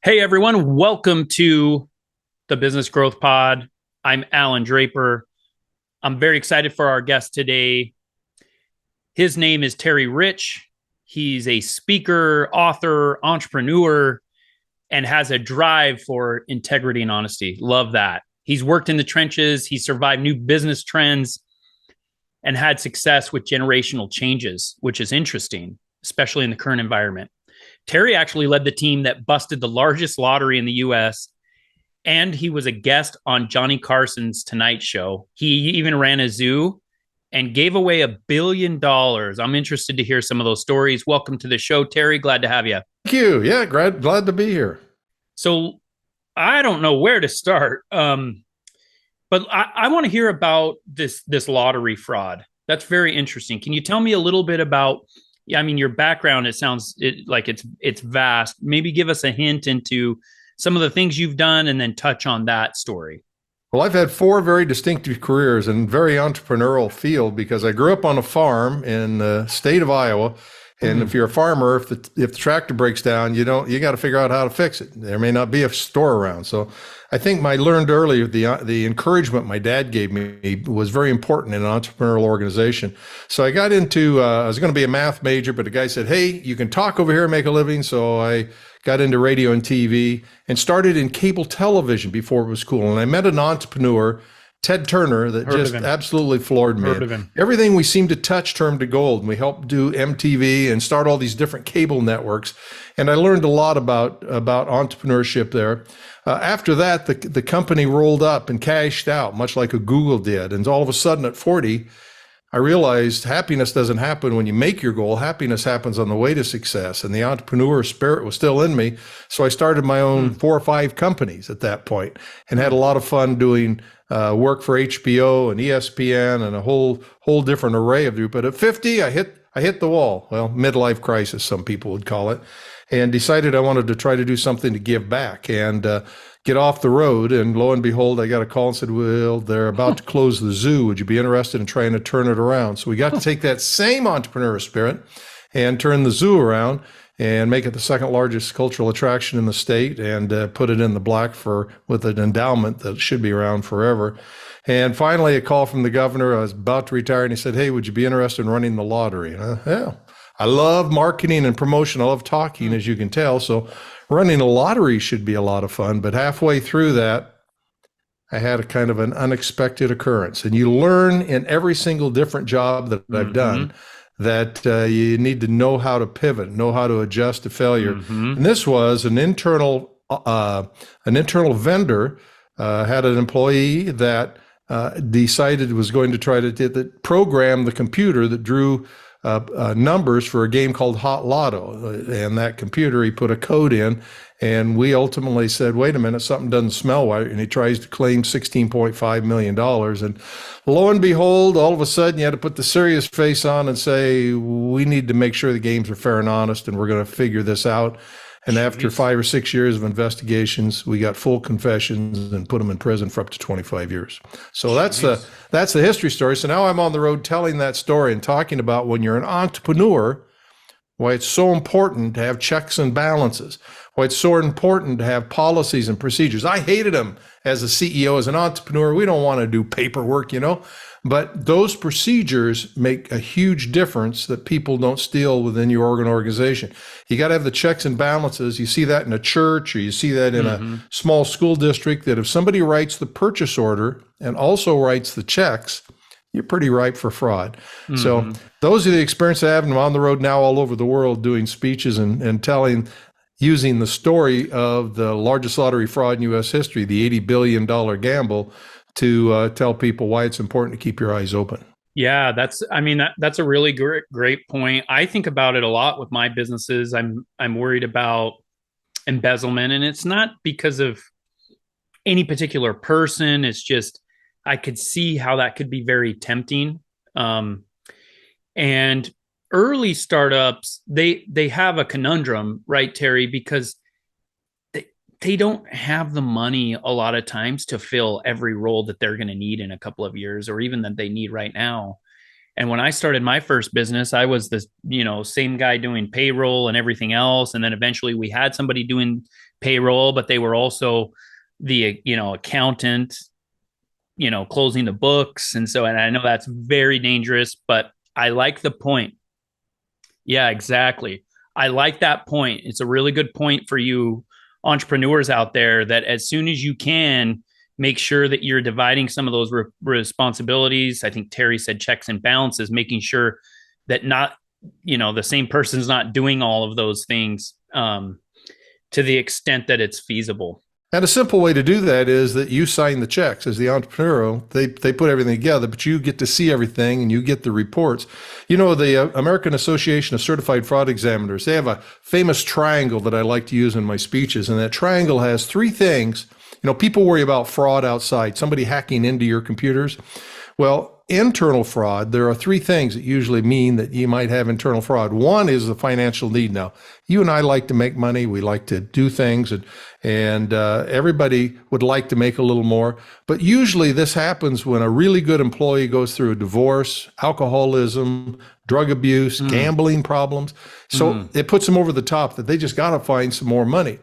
Hey everyone, welcome to the Business Growth Pod. I'm Allan Draper. I'm very excited for our guest today. His name is Terry Rich. He's a speaker, author, entrepreneur, and has a drive for integrity and honesty. Love that. He's worked in the trenches, he's survived new business trends, and had success with generational changes, which is interesting, especially in the current environment. Terry actually led the team that busted the largest lottery in the US, and he was a guest on Johnny Carson's Tonight Show. He even ran a zoo and gave away $1 billion. I'm interested to hear some of those stories. Welcome to the show, Terry. Glad to have you. Thank you. Yeah, glad to be here. So I don't know where to start, but I want to hear about this lottery fraud. That's very interesting. Can you tell me a little bit about? I mean, your background. It sounds like it's vast. Maybe give us a hint into some of the things you've done, and then touch on that story. Well, I've had four very distinctive careers in very entrepreneurial field because I grew up on a farm in the state of Iowa. And if you're a farmer, if the tractor breaks down, you got to figure out how to fix it. There may not be a store around. So I think I learned early the encouragement my dad gave me was very important in an entrepreneurial organization. So I got into I was going to be a math major, but the guy said, "Hey, you can talk over here and make a living." So I got into radio and TV and started in cable television before it was cool. And I met an entrepreneur, Ted Turner, that just absolutely floored me. Heard of him. Everything we seemed to touch turned to gold. And we helped do MTV and start all these different cable networks. And I learned a lot about entrepreneurship there. After that, the company rolled up and cashed out, much like a Google did. And all of a sudden at 40, I realized happiness doesn't happen when you make your goal. Happiness happens on the way to success. And the entrepreneur spirit was still in me. So I started my own 4 or 5 companies at that point and had a lot of fun doing work for HBO and ESPN and a whole different array of. But at 50, I hit the wall. Well, midlife crisis, some people would call it, and decided I wanted to try to do something to give back and get off the road. And lo and behold, I got a call and said, "Well, they're about to close the zoo. Would you be interested in trying to turn it around?" So we got to take that same entrepreneur spirit and turn the zoo around and make it the second largest cultural attraction in the state and put it in the black with an endowment that should be around forever. And finally, a call from the governor. I was about to retire, and he said, "Hey, would you be interested in running the lottery?" And yeah, I love marketing and promotion. I love talking, as you can tell. So running a lottery should be a lot of fun. But halfway through that, I had a kind of an unexpected occurrence. And you learn in every single different job that I've done that you need to know how to pivot, know how to adjust to failure. And this was an internal vendor had an employee that decided was going to try to program the computer that drew numbers for a game called Hot Lotto. And that computer, he put a code in, and we ultimately said, "Wait a minute, something doesn't smell right." And he tries to claim $16.5 million. And lo and behold, all of a sudden you had to put the serious face on and say, "We need to make sure the games are fair and honest, and we're going to figure this out." And after 5 or 6 years of investigations, we got full confessions and put them in prison for up to 25 years. So that's the history story. So now I'm on the road telling that story and talking about when you're an entrepreneur, why it's so important to have checks and balances, why it's so important to have policies and procedures. I hated them as a CEO, as an entrepreneur. We don't want to do paperwork, but those procedures make a huge difference that people don't steal within your organization. You got to have the checks and balances. You see that in a church, or you see that in a small school district, that if somebody writes the purchase order and also writes the checks, you're pretty ripe for fraud. So those are the experiences I have. I'm on the road now all over the world doing speeches and using the story of the largest lottery fraud in U.S. history, the $80 billion gamble, to tell people why it's important to keep your eyes open. Yeah, that's a really great point. I think about it a lot with my businesses. I'm worried about embezzlement, and it's not because of any particular person. It's just I could see how that could be very tempting. And early startups, they have a conundrum, right, Terry? Because they don't have the money a lot of times to fill every role that they're going to need in a couple of years, or even that they need right now. And when I started my first business, I was the, same guy doing payroll and everything else. And then eventually we had somebody doing payroll, but they were also the, accountant, closing the books. And I know that's very dangerous, but I like the point. Yeah, exactly. I like that point. It's a really good point for you entrepreneurs out there, that as soon as you can, make sure that you're dividing some of those responsibilities. I think Terry said checks and balances, making sure that not, the same person's not doing all of those things, to the extent that it's feasible. And a simple way to do that is that you sign the checks as the entrepreneur. They put everything together, but you get to see everything and you get the reports. You know, the American Association of Certified Fraud Examiners, they have a famous triangle that I like to use in my speeches. And that triangle has three things. You know, people worry about fraud outside, somebody hacking into your computers. Well, internal fraud, there are three things that usually mean that you might have internal fraud. One is the financial need. Now, you and I like to make money. We like to do things, and everybody would like to make a little more. But usually this happens when a really good employee goes through a divorce, alcoholism, drug abuse, gambling problems. So it puts them over the top that they just got to find some more money.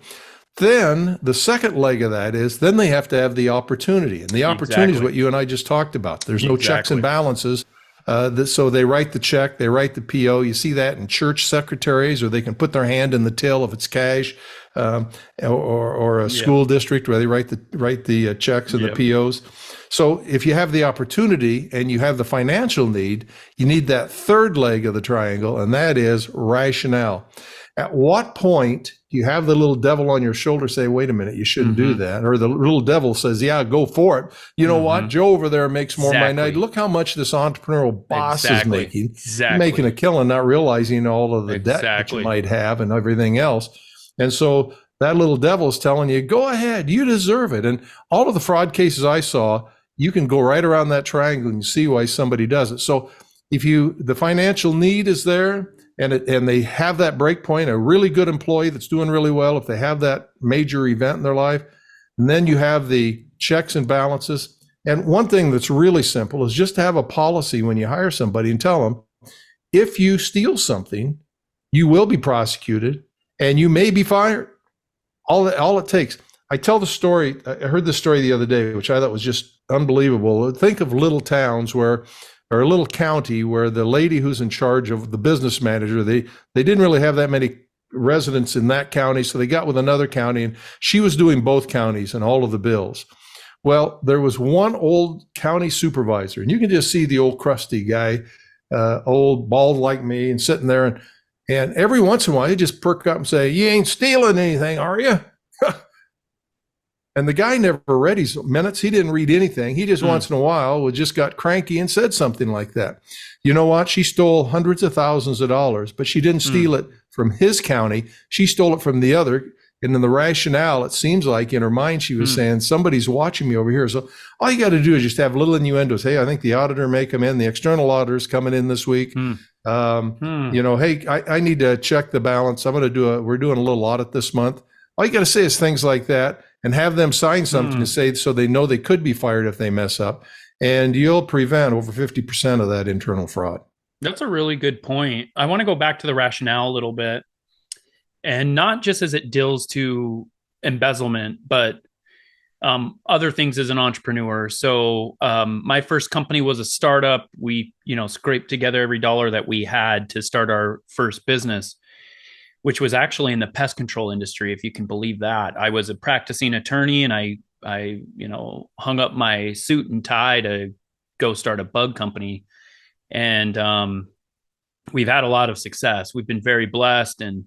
Then the second leg of that is then they have to have the opportunity. And the opportunity is what you and I just talked about. There's no checks and balances. So they write the check, they write the PO. You see that in church secretaries, or they can put their hand in the till if it's cash, or a school district where they write the checks and the POs. So if you have the opportunity and you have the financial need, you need that third leg of the triangle, and that is rationale. At what point do you have the little devil on your shoulder say, wait a minute, you shouldn't do that? Or the little devil says, yeah, go for it. You know what? Joe over there makes more money. Look how much this entrepreneurial boss is making. Making a killing, not realizing all of the debt that you might have and everything else. And so that little devil is telling you, go ahead, you deserve it. And all of the fraud cases I saw, you can go right around that triangle and see why somebody does it. So if the financial need is there, and they have that break point, a really good employee that's doing really well, if they have that major event in their life, and then you have the checks and balances. And one thing that's really simple is just to have a policy when you hire somebody and tell them, if you steal something, you will be prosecuted and you may be fired. All it takes. I tell the story. I heard this story the other day, which I thought was just unbelievable. Think of little towns or a little county where the lady who's in charge of the business manager, they didn't really have that many residents in that county, so they got with another county, and she was doing both counties and all of the bills. Well, there was one old county supervisor, and you can just see the old crusty guy, old, bald like me, and sitting there, and every once in a while he'd just perk up and say, you ain't stealing anything, are you? And the guy never read his minutes. He didn't read anything. He just once in a while just got cranky and said something like that. You know what? She stole hundreds of thousands of dollars, but she didn't steal it from his county. She stole it from the other. And in the rationale, it seems like in her mind, she was saying, somebody's watching me over here. So all you got to do is just have little innuendos. Hey, I think the auditor may come in. The external auditor's coming in this week. You know, hey, I need to check the balance. We're doing a little audit this month. All you got to say is things like that, and have them sign something to say, so they know they could be fired if they mess up. And you'll prevent over 50% of that internal fraud. That's a really good point. I want to go back to the rationale a little bit, and not just as it deals to embezzlement, but other things as an entrepreneur. So my first company was a startup. We, scraped together every dollar that we had to start our first business, which was actually in the pest control industry, if you can believe that. I was a practicing attorney, and I hung up my suit and tie to go start a bug company. And we've had a lot of success. We've been very blessed, and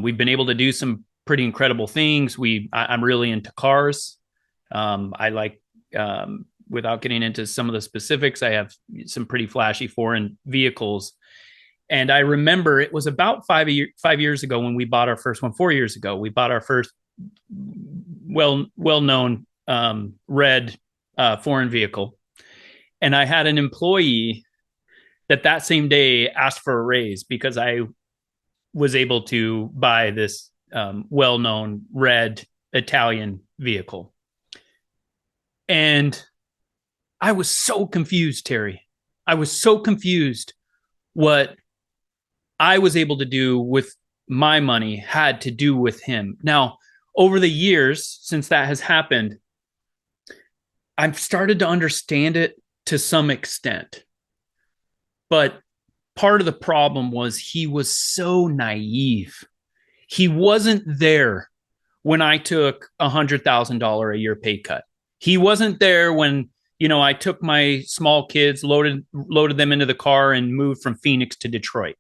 we've been able to do some pretty incredible things. I'm really into cars. I like, without getting into some of the specifics, I have some pretty flashy foreign vehicles. And I remember it was about 5 years ago when we bought our first one. 4 years ago, we bought our first well-known red foreign vehicle. And I had an employee that same day asked for a raise because I was able to buy this well-known red Italian vehicle. And I was so confused, Terry. I was so confused what I was able to do with my money had to do with him. Now, over the years since that has happened, I've started to understand it to some extent. But part of the problem was he was so naive. He wasn't there when I took $100,000 a year pay cut. He wasn't there when, I took my small kids, loaded them into the car and moved from Phoenix to Detroit.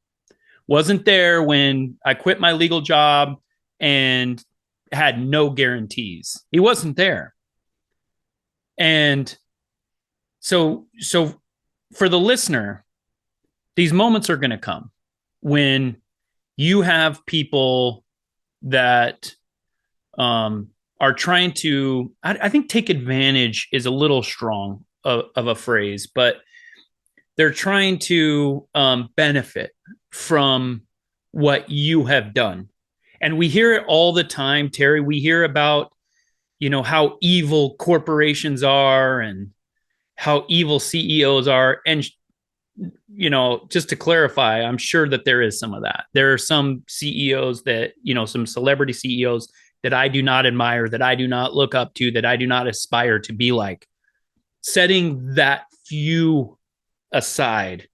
Wasn't there when I quit my legal job and had no guarantees. He wasn't there. And so for the listener, these moments are going to come when you have people that are trying to, I think take advantage is a little strong of a phrase, but they're trying to benefit from what you have done. And we hear it all the time, Terry. We hear about, how evil corporations are and how evil CEOs are. And, just to clarify, I'm sure that there is some of that. There are some CEOs that, some celebrity CEOs that I do not admire, that I do not look up to, that I do not aspire to be like. Setting that few aside,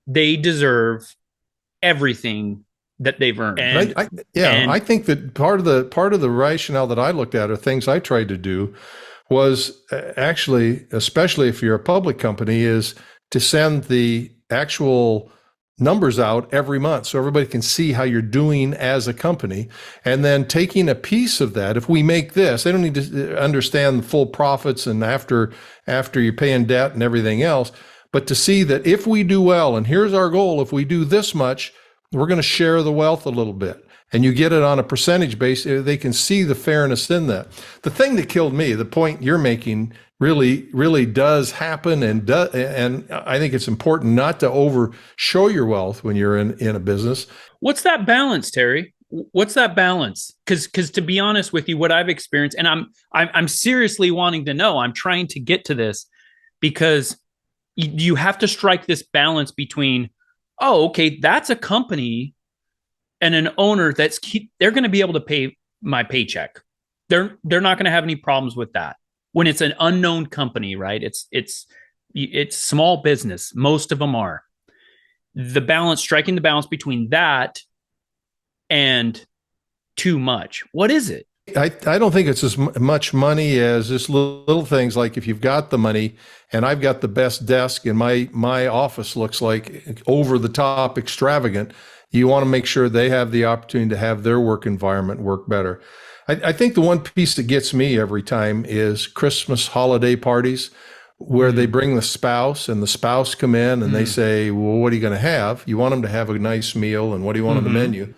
they deserve everything that they've earned. And I think that part of the rationale that I looked at, or things I tried to do, was actually, especially if you're a public company, is to send the actual numbers out every month so everybody can see how you're doing as a company. And then taking a piece of that, if we make this, they don't need to understand the full profits and after you're paying debt and everything else, but to see that if we do well, and here's our goal, if we do this much, we're going to share the wealth a little bit. And you get it on a percentage base, they can see the fairness in that. The thing that killed me, the point you're making, really does happen, and I think it's important not to over show your wealth when you're in a business. What's that balance, Terry? What's that balance? Because to be honest with you, what I've experienced, and I'm seriously wanting to know, I'm trying to get to this, because you have to strike this balance between, oh, okay, that's a company and an owner they're going to be able to pay my paycheck. They're not going to have any problems with that. When it's an unknown company, right? It's small business. Most of them are. Striking the balance between that and too much. What is it? I don't think it's as much money as just little things like if you've got the money and I've got the best desk and my office looks like over the top extravagant, you want to make sure they have the opportunity to have their work environment work better. I think the one piece that gets me every time is Christmas holiday parties where they bring the spouse and the spouse come in and they say, well, what are you going to have? You want them to have a nice meal, and what do you want on the menu?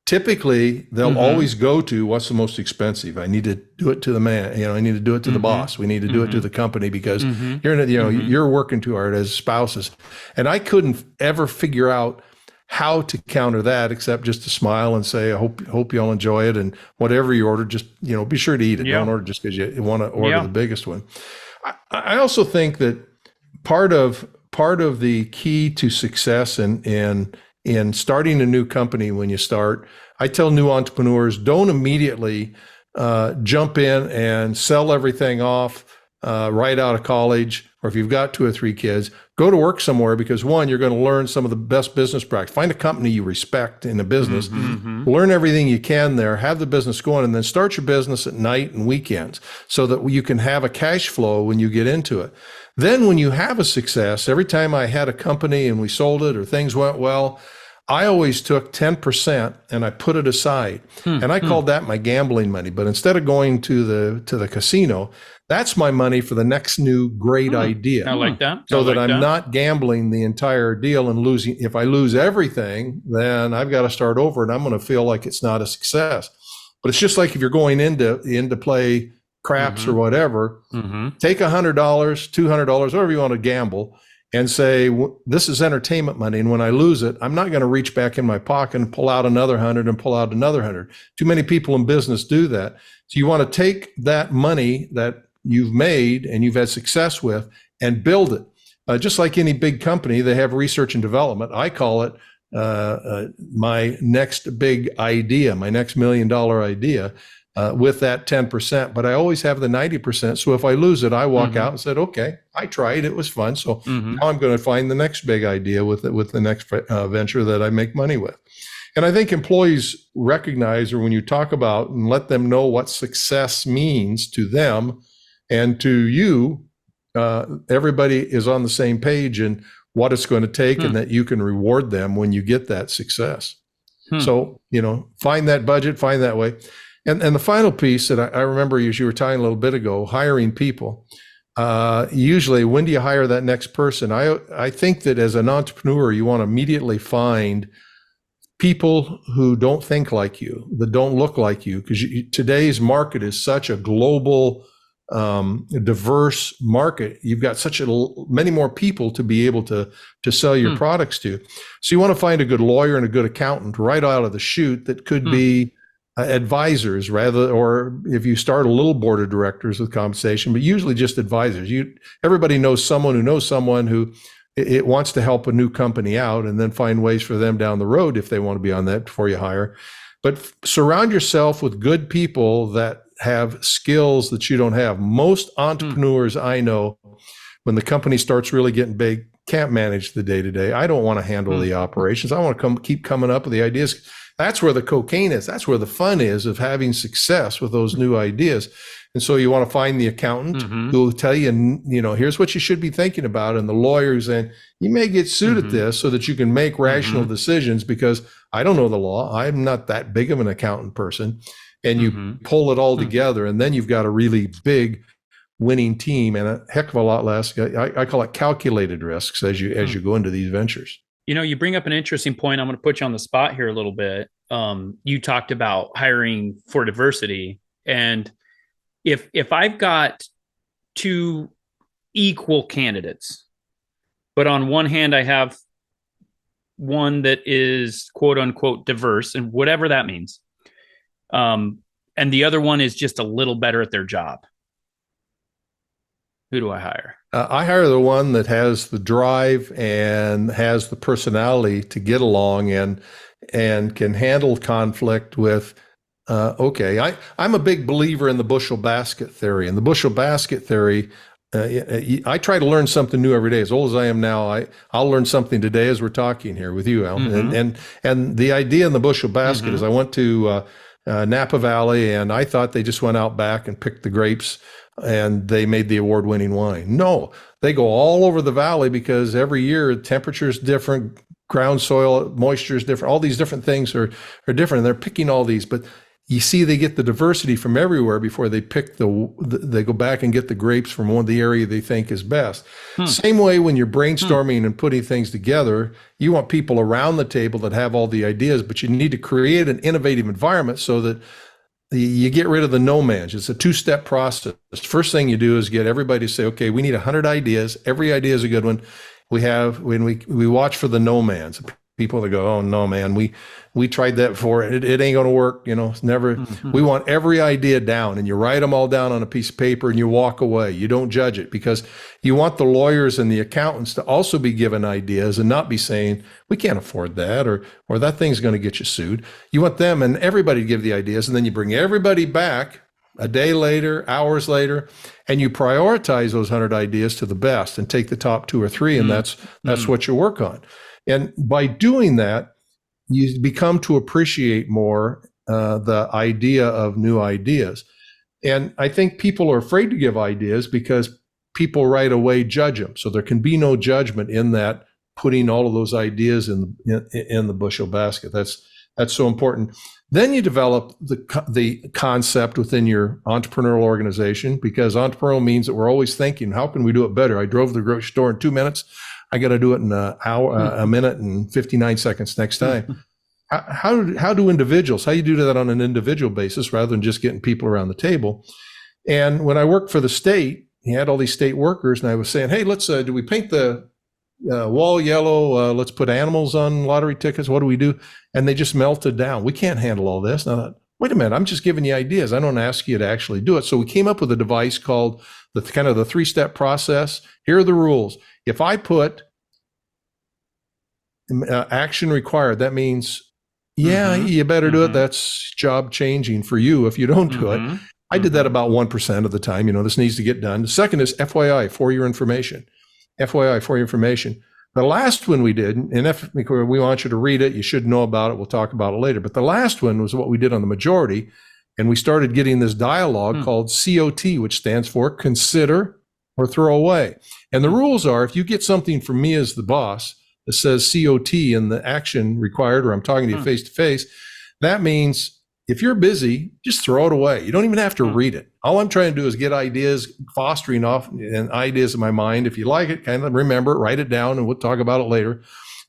Typically, they'll always go to what's the most expensive. I need to do it to the man. I need to do it to the boss. We need to do it to the company because you're working too hard as spouses. And I couldn't ever figure out how to counter that except just to smile and say, I hope you all enjoy it, and whatever you order, just be sure to eat it. Don't order just because you want to order the biggest one. I also think that part of the key to success in starting a new company, when you start, I tell new entrepreneurs, don't immediately jump in and sell everything off right out of college, or if you've got 2 or 3 kids, go to work somewhere, because one, you're going to learn some of the best business practice. Find a company you respect in a business, learn everything you can there, have the business going, and then start your business at night and weekends so that you can have a cash flow when you get into it. Then when you have a success, every time I had a company and we sold it or things went well, I always took 10% and I put it aside. And I called that my gambling money. But instead of going to the casino, that's my money for the next new great idea. I like that. So that I'm not gambling the entire deal and losing. If I lose everything, then I've got to start over and I'm going to feel like it's not a success. But it's just like if you're going into play craps or whatever, take $100, $200, whatever you want to gamble, and say, this is entertainment money. And when I lose it, I'm not going to reach back in my pocket and pull out another 100 and pull out another 100. Too many people in business do that. So you want to take that money that you've made and you've had success with and build it. Just like any big company, they have research and development. I call it my next big idea, my next $1 million idea. With that 10%, but I always have the 90%. So if I lose it, I walk out and said, okay, I tried, it was fun. So now I'm going to find the next big idea with the next venture that I make money with. And I think employees recognize, or when you talk about and let them know what success means to them and to you, everybody is on the same page and what it's going to take and that you can reward them when you get that success. So, find that budget, find that way. And the final piece that I remember, as you were talking a little bit ago, hiring people. Usually, when do you hire that next person? I think that as an entrepreneur, you want to immediately find people who don't think like you, that don't look like you, because today's market is such a global, diverse market. You've got many more people to be able to sell your products to. So you want to find a good lawyer and a good accountant right out of the chute that could be advisors or if you start a little board of directors with compensation, but usually just advisors. Everybody knows someone who it wants to help a new company out and then find ways for them down the road if they want to be on that before you hire. But surround yourself with good people that have skills that you don't have. Most entrepreneurs I know, when the company starts really getting big, can't manage the day-to-day. I don't want to handle the operations. I want to keep coming up with the ideas. That's where the cocaine is. That's where the fun is of having success with those new ideas. And so you want to find the accountant who will tell you, here's what you should be thinking about. And the lawyers, and you may get sued at this so that you can make rational decisions, because I don't know the law. I'm not that big of an accountant person. And you pull it all together, and then you've got a really big winning team and a heck of a lot less. I call it calculated risks as you go into these ventures. You bring up an interesting point. I'm going to put you on the spot here a little bit. You talked about hiring for diversity. And if I've got two equal candidates, but on one hand, I have one that is quote unquote diverse, and whatever that means, and the other one is just a little better at their job, who do I hire? I hire the one that has the drive and has the personality to get along and can handle conflict with, I'm a big believer in the bushel basket theory. And the bushel basket theory, I try to learn something new every day. As old as I am now, I'll learn something today as we're talking here with you, Allan. And the idea in the bushel basket is I went to Napa Valley, and I thought they just went out back and picked the grapes and they made the award-winning wine. No, they go all over the valley, because every year temperature is different, ground soil moisture is different, all these different things are different, and they're picking all these. But you see, they get the diversity from everywhere before they pick they go back and get the grapes from the area they think is best. Same way when you're brainstorming and putting things together, you want people around the table that have all the ideas, but you need to create an innovative environment so that you get rid of the no man's. It's a two-step process. First thing you do is get everybody to say, okay, we need 100 ideas. Every idea is a good one. When we watch for the no man's. People that go, oh no, man, we tried that before. It ain't going to work. It's never. We want every idea down, and you write them all down on a piece of paper and you walk away. You don't judge it, because you want the lawyers and the accountants to also be given ideas and not be saying, we can't afford that, or that thing's going to get you sued. You want them and everybody to give the ideas, and then you bring everybody back a day later, hours later, and you prioritize those 100 ideas to the best and take the top 2 or 3, and that's what you work on. And by doing that, you become to appreciate more the idea of new ideas. And I think people are afraid to give ideas because people right away judge them. So there can be no judgment in that, putting all of those ideas in the bushel basket. That's so important. Then you develop the concept within your entrepreneurial organization, because entrepreneurial means that we're always thinking, how can we do it better? I drove to the grocery store in 2 minutes. I got to do it in a minute and 59 seconds next time. How do individuals, how you do that on an individual basis rather than just getting people around the table? And when I worked for the state, he had all these state workers, and I was saying, hey, let's, do we paint the wall yellow? Let's put animals on lottery tickets. What do we do? And they just melted down. We can't handle all this. And I thought, wait a minute, I'm just giving you ideas. I don't ask you to actually do it. So we came up with a device called the kind of the 3-step process. Here are the rules. If I put action required, that means, yeah, you better do it. That's job changing for you if you don't do it. I did that about 1% of the time. This needs to get done. The second is FYI, for your information. FYI, for your information. The last one we did, and if we want you to read it, you should know about it. We'll talk about it later. But the last one was what we did on the majority. And we started getting this dialogue called COT, which stands for consider or throw away. And the rules are, if you get something from me as the boss that says COT in the action required, or I'm talking to you face to face, that means if you're busy, just throw it away. You don't even have to read it. All I'm trying to do is get ideas, fostering off and ideas in my mind. If you like it, kind of remember it, write it down, and we'll talk about it later.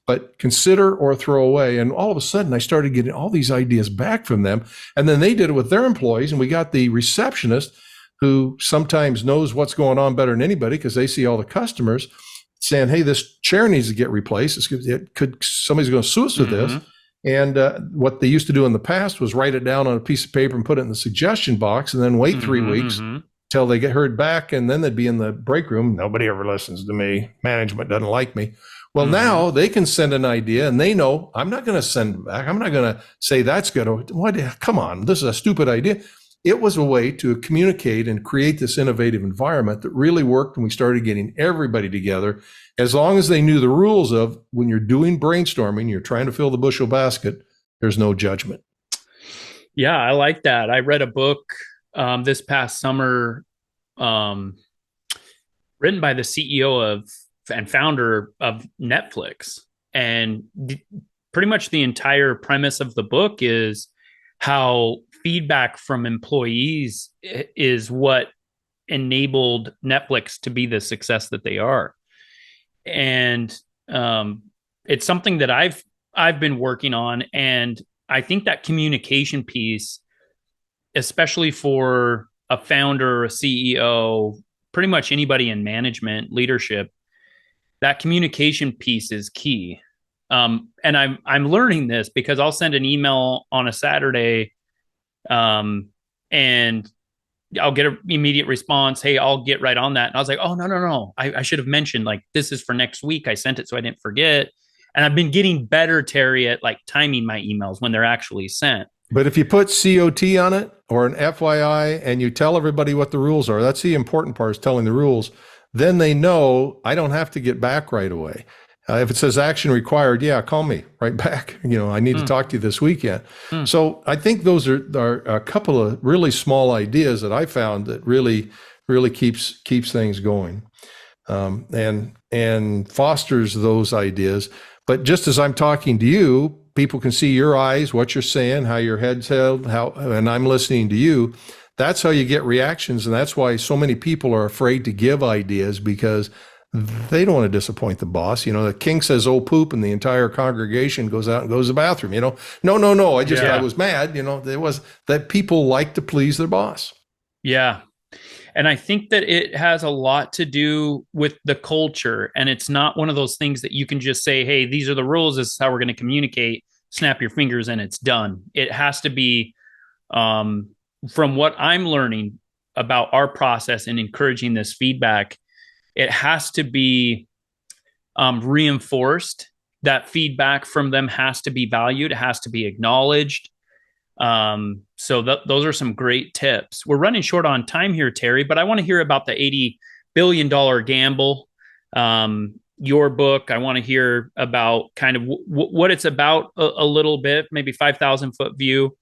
But consider or throw away. And all of a sudden, I started getting all these ideas back from them. And then they did it with their employees. And we got the receptionist, who sometimes knows what's going on better than anybody because they see all the customers, saying, hey, this chair needs to get replaced. Somebody's going to sue us with this. And what they used to do in the past was write it down on a piece of paper and put it in the suggestion box and then wait 3 weeks till they get heard back. And then they'd be in the break room. Nobody ever listens to me. Management doesn't like me. Well, now they can send an idea and they know I'm not going to send it back. I'm not going to say that's good. What? Come on, this is a stupid idea. It was a way to communicate and create this innovative environment that really worked when we started getting everybody together. As long as they knew the rules of when you're doing brainstorming, you're trying to fill the bushel basket, there's no judgment. Yeah, I like that. I read a book this past summer written by the CEO of and founder of Netflix. And pretty much the entire premise of the book is how feedback from employees is what enabled Netflix to be the success that they are. And it's something that I've been working on. And I think that communication piece, especially for a founder or a CEO, pretty much anybody in management, leadership, that communication piece is key. And I'm learning this because I'll send an email on a Saturday, and I'll get an immediate response. Hey, I'll get right on that. And I was like, oh, no. I should have mentioned, like, this is for next week. I sent it so I didn't forget. And I've been getting better, Terry, at like timing my emails when they're actually sent. But if you put COT on it or an FYI and you tell everybody what the rules are, that's the important part, is telling the rules. Then they know I don't have to get back right away. If it says action required, yeah, call me right back. I need to talk to you this weekend. So I think those are a couple of really small ideas that I found that really keeps things going, and fosters those ideas. But just as I'm talking to you, people can see your eyes, what you're saying, how your head's held, and I'm listening to you. That's how you get reactions. And that's why so many people are afraid to give ideas, because they don't want to disappoint the boss. The king says, oh, poop, and the entire congregation goes out and goes to the bathroom. No. I was mad. There was that people like to please their boss. Yeah. And I think that it has a lot to do with the culture. And it's not one of those things that you can just say, hey, these are the rules. This is how we're going to communicate. Snap your fingers and it's done. It has to be, from what I'm learning about our process and encouraging this feedback, it has to be reinforced. That feedback from them has to be valued. It has to be acknowledged. So those are some great tips. We're running short on time here, Terry, but I want to hear about the $80 billion gamble. Your book. I want to hear about kind of what it's about a little bit, maybe 5,000 foot view,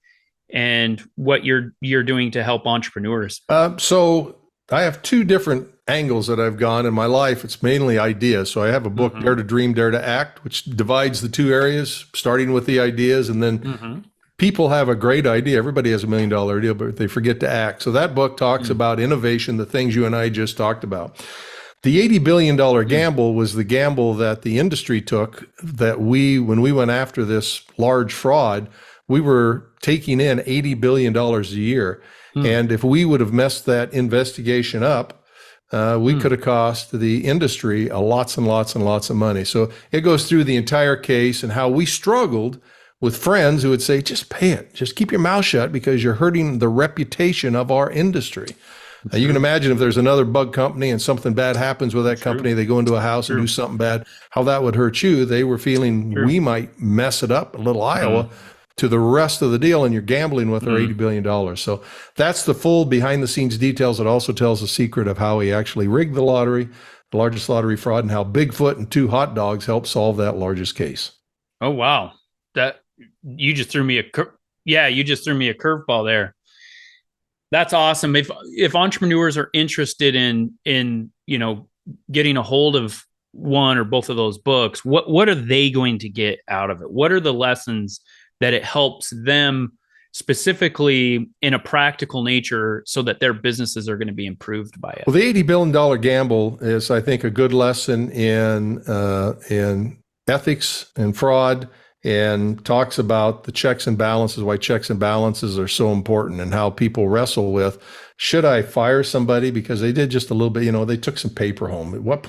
and what you're doing to help entrepreneurs. So I have two different angles that I've gone in my life. It's mainly ideas. So I have a book, Dare to Dream, Dare to Act, which divides the two areas, starting with the ideas. And then people have a great idea. Everybody has $1 million idea, but they forget to act. So that book talks about innovation, the things you and I just talked about. The $80 billion gamble was the gamble that the industry took, that when we went after this large fraud, we were taking in $80 billion a year. And if we would have messed that investigation up, we could have cost the industry lots and lots and lots of money. So it goes through the entire case and how we struggled with friends who would say, just pay it. Just keep your mouth shut because you're hurting the reputation of our industry. You can imagine if there's another bug company and something bad happens with that company, they go into a house and do something bad, how that would hurt you. They were feeling we might mess it up, a little Iowa, to the rest of the deal, and you're gambling with our $80 billion. So that's the full behind the scenes details. It also tells the secret of how he actually rigged the lottery, the largest lottery fraud, and how Bigfoot and 2 hot dogs helped solve that largest case. Oh, wow. You just threw me a curveball there. That's awesome. If entrepreneurs are interested in getting a hold of one or both of those books, what are they going to get out of it? What are the lessons that it helps them specifically in a practical nature so that their businesses are going to be improved by it? Well, the $80 billion gamble is, I think, a good lesson in ethics and fraud, and talks about the checks and balances, why checks and balances are so important, and how people wrestle with, should I fire somebody because they did just a little bit, they took some paper home. At what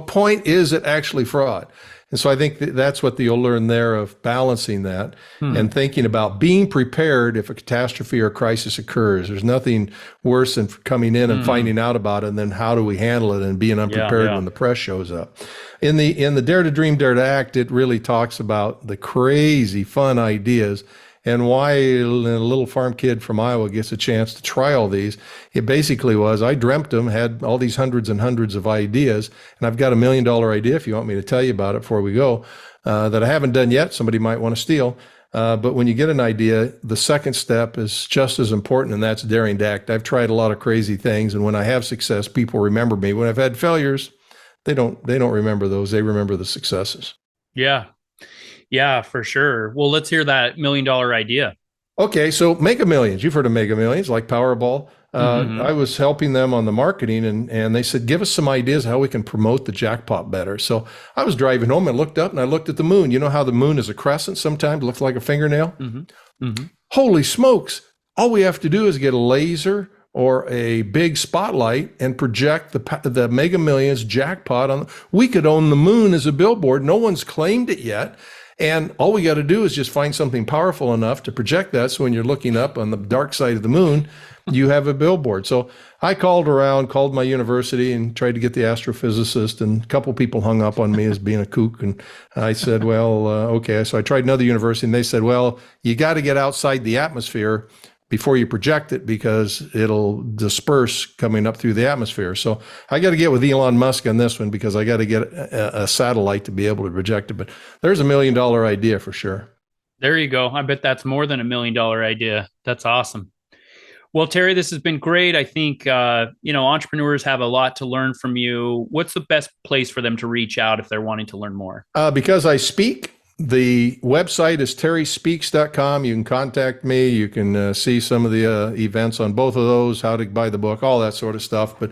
point is it actually fraud? And so I think that's what you'll learn there, of balancing that and thinking about being prepared if a catastrophe or crisis occurs. There's nothing worse than coming in and finding out about it, and then how do we handle it, and being unprepared when the press shows up. In the Dare to Dream, Dare to Act, it really talks about the crazy fun ideas and why a little farm kid from Iowa gets a chance to try all these. It basically was, I dreamt them, had all these hundreds and hundreds of ideas, and I've got $1 million idea, if you want me to tell you about it before we go, that I haven't done yet, somebody might want to steal. But when you get an idea, the second step is just as important, and that's daring to act. I've tried a lot of crazy things, and when I have success, people remember me. When I've had failures, they don't remember those. They remember the successes. Yeah, for sure. Well, let's hear that $1 million idea. Okay, so Mega Millions. You've heard of Mega Millions, like Powerball. I was helping them on the marketing, and they said, give us some ideas how we can promote the jackpot better. So I was driving home and looked up, and I looked at the moon. You know how the moon is a crescent sometimes, looks like a fingernail? Holy smokes. All we have to do is get a laser or a big spotlight and project the Mega Millions jackpot on. We could own the moon as a billboard. No one's claimed it yet. And all we got to do is just find something powerful enough to project that. So when you're looking up on the dark side of the moon, you have a billboard. So I called my university and tried to get the astrophysicist, and a couple people hung up on me as being a kook. And I said, well, okay. So I tried another university, and they said, well, you got to get outside the atmosphere before you project it because it'll disperse coming up through the atmosphere. So I got to get with Elon Musk on this one because I got to get a satellite to be able to project it. But there's $1 million idea for sure. There you go. I bet that's more than $1 million idea. That's awesome. Well, Terry, this has been great. I think, entrepreneurs have a lot to learn from you. What's the best place for them to reach out if they're wanting to learn more? Because I speak, the website is terryspeaks.com. You can contact me. You can see some of the events on both of those, how to buy the book, all that sort of stuff. But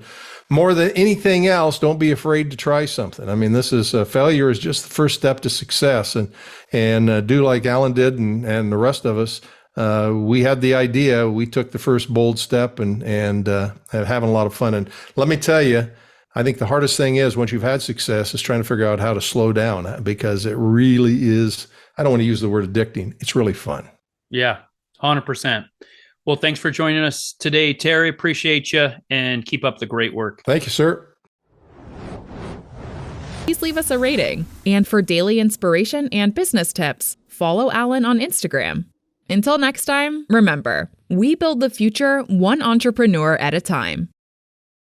more than anything else, don't be afraid to try something. I mean, this is failure is just the first step to success. And do like Allan did and the rest of us. We had the idea. We took the first bold step and having a lot of fun. And let me tell you, I think the hardest thing is once you've had success is trying to figure out how to slow down, because it really is, I don't want to use the word addicting. It's really fun. Yeah, 100%. Well, thanks for joining us today, Terry. Appreciate you, and keep up the great work. Thank you, sir. Please leave us a rating. And for daily inspiration and business tips, follow Allan on Instagram. Until next time, remember, we build the future one entrepreneur at a time.